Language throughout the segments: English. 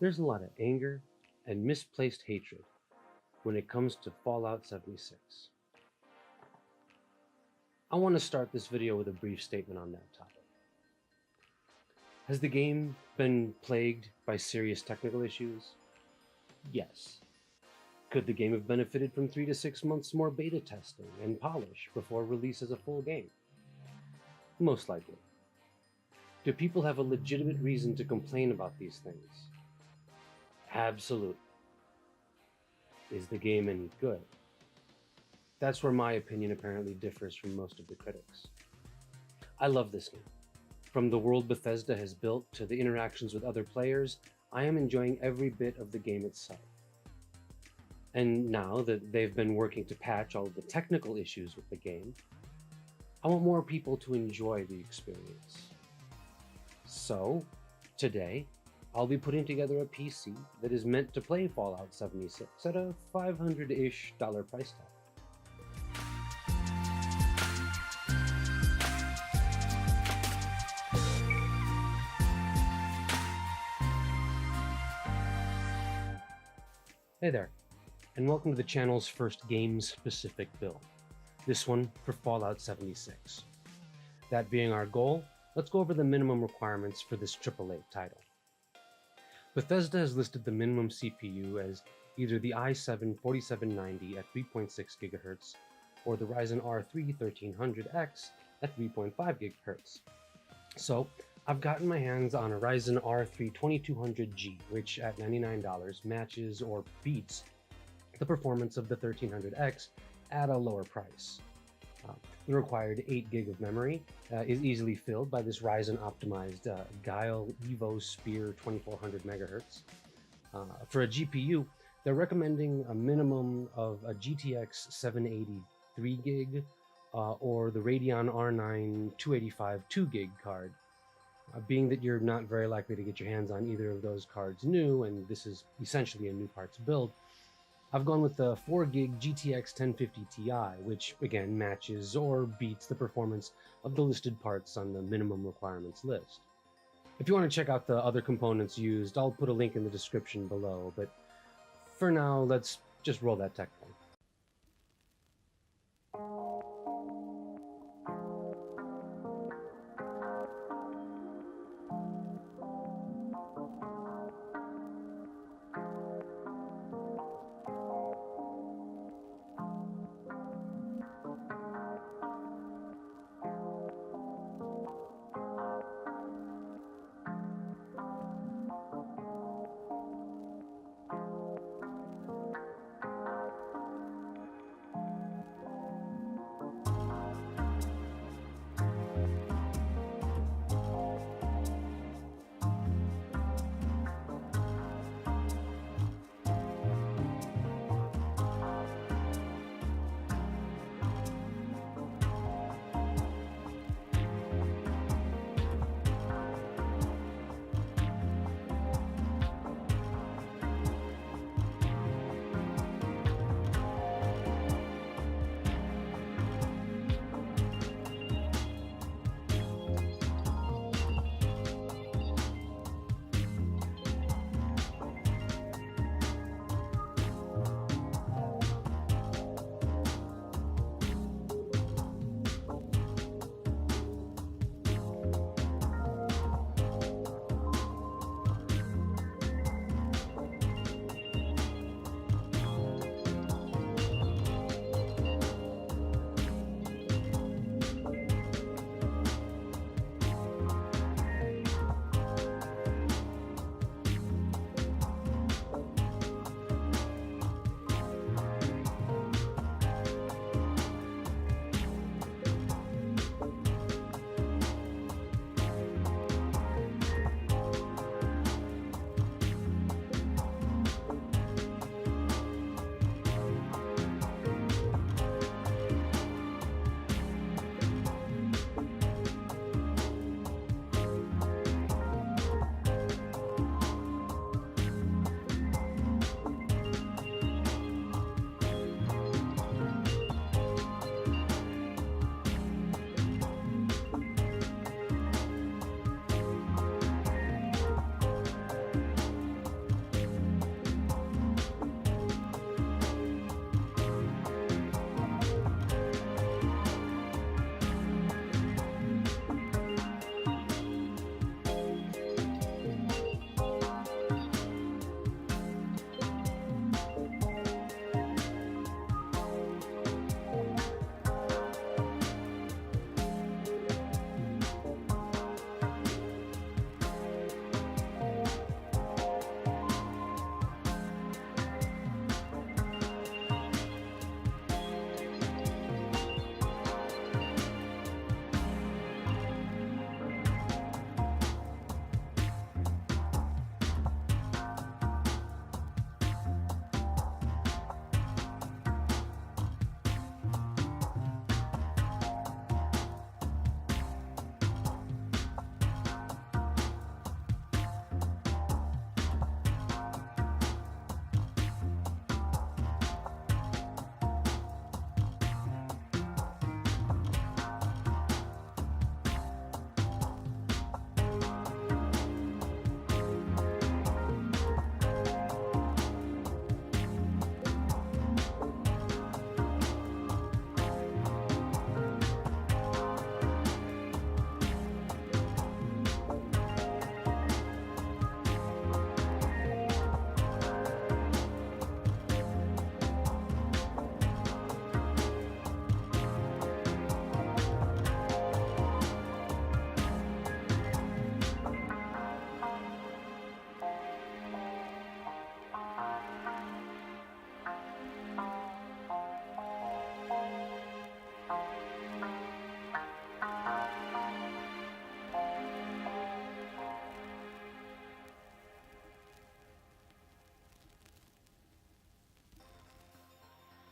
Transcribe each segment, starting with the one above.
There's a lot of anger and misplaced hatred when it comes to Fallout 76. I want to start this video with a brief statement on that topic. Has the game been plagued by serious technical issues? Yes. Could the game have benefited from 3 to 6 months more beta testing and polish before release as a full game? Most likely. Do people have a legitimate reason to complain about these things? Absolutely. Is the game any good? That's where my opinion apparently differs from most of the critics. I love this game. From the world Bethesda has built to the interactions with other players, I am enjoying every bit of the game itself. And now that they've been working to patch all of the technical issues with the game, I want more people to enjoy the experience. So, today, I'll be putting together a PC that is meant to play Fallout 76 at a $500-ish price tag. Hey there, and welcome to the channel's first game-specific build. This one for Fallout 76. That being our goal, let's go over the minimum requirements for this AAA title. Bethesda has listed the minimum CPU as either the i7-4790 at 3.6 GHz or the Ryzen R3 1300X at 3.5 GHz. So, I've gotten my hands on a Ryzen R3 2200G, which at $99 matches or beats the performance of the 1300X at a lower price. The required 8 GB of memory is easily filled by this Ryzen-optimized GeIL Evo Spear 2400 MHz. For a GPU, they're recommending a minimum of a GTX 780 3 GB or the Radeon R9 285 2 GB card. Being that you're not very likely to get your hands on either of those cards new, and this is essentially a new parts build, I've gone with the 4 GB GTX 1050 Ti, which again matches or beats the performance of the listed parts on the minimum requirements list. If you want to check out the other components used, I'll put a link in the description below, but for now, let's just roll that tech thing.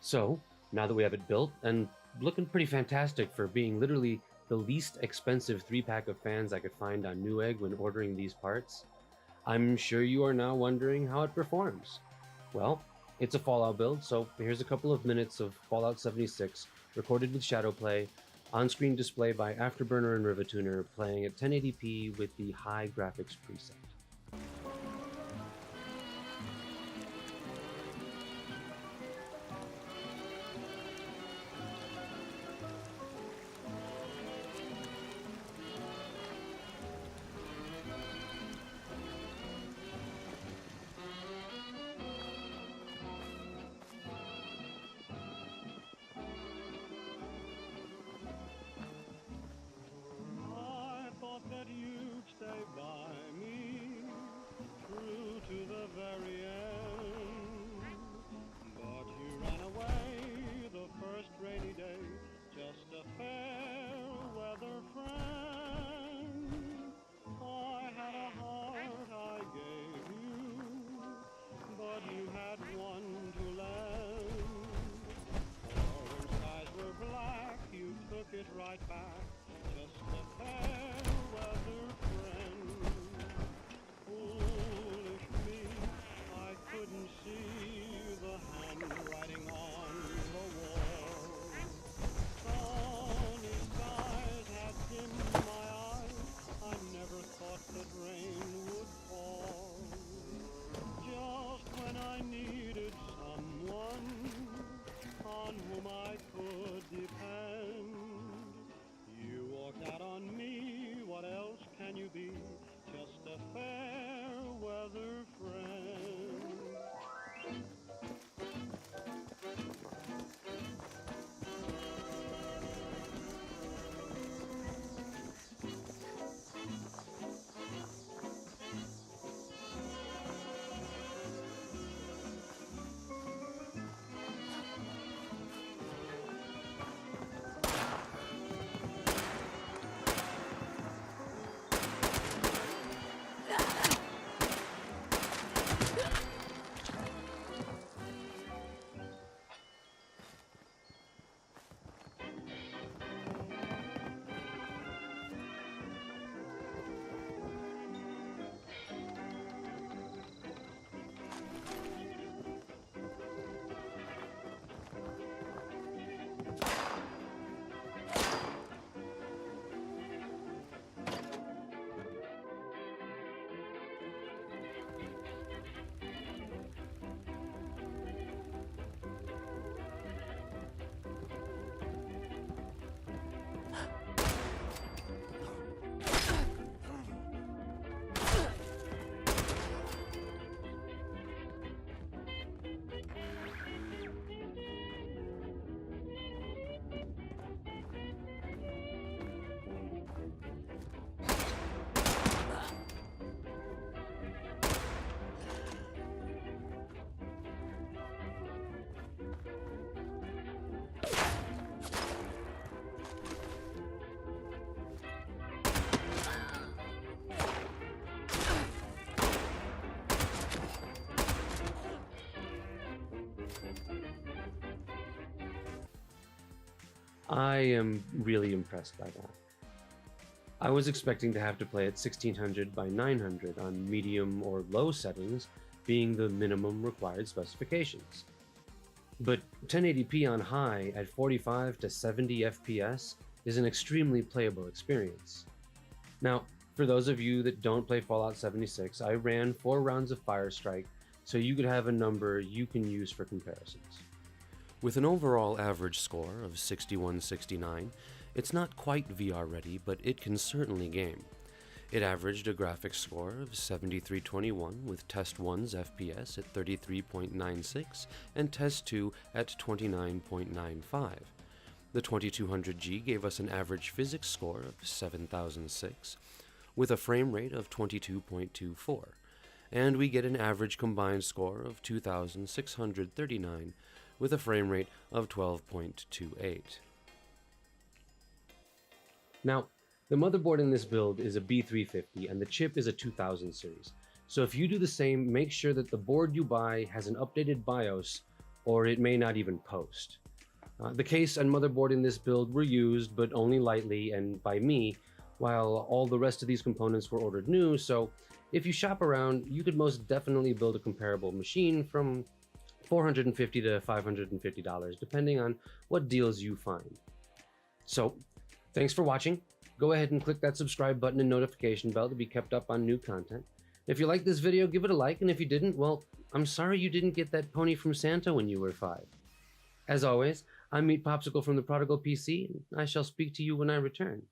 So, now that we have it built and looking pretty fantastic for being literally the least expensive 3-pack of fans I could find on Newegg when ordering these parts, I'm sure you are now wondering how it performs. Well, it's a Fallout build, so here's a couple of minutes of Fallout 76 recorded with Shadowplay, on-screen display by Afterburner and Rivatuner, playing at 1080p with the high graphics preset. That you'd stay by me, true to the very end. But you ran away the first rainy day, just a fair weather friend. I had a heart I gave you, but you had one to lend. For when skies were black, you took it right back, just a fair weather friend. Foolish me, I couldn't see the handwriting on the wall. Sunny skies had dimmed my eyes, I never thought that rain would fall. Just when I needed someone on whom I could depend, you walked out on me. What else can you be? Just a fair weather friend. I am really impressed by that. I was expecting to have to play at 1600 by 900 on medium or low settings, being the minimum required specifications. But 1080p on high at 45 to 70 FPS is an extremely playable experience. Now, for those of you that don't play Fallout 76, I ran 4 rounds of Firestrike so you could have a number you can use for comparisons. With an overall average score of 6169, it's not quite VR ready, but it can certainly game. It averaged a graphics score of 7321 with Test 1's FPS at 33.96 and Test 2 at 29.95. The 2200G gave us an average physics score of 7006 with a frame rate of 22.24, and we get an average combined score of 2639 with a frame rate of 12.28. Now, the motherboard in this build is a B350 and the chip is a 2000 series. So if you do the same, make sure that the board you buy has an updated BIOS or it may not even post. The case and motherboard in this build were used, but only lightly and by me, while all the rest of these components were ordered new, so if you shop around, you could most definitely build a comparable machine from $450 to $550, depending on what deals you find. So, thanks for watching. Go ahead and click that subscribe button and notification bell to be kept up on new content. If you liked this video, give it a like, and if you didn't, well, I'm sorry you didn't get that pony from Santa when you were 5. As always, I'm Meat Popsicle from the Prodigal PC, and I shall speak to you when I return.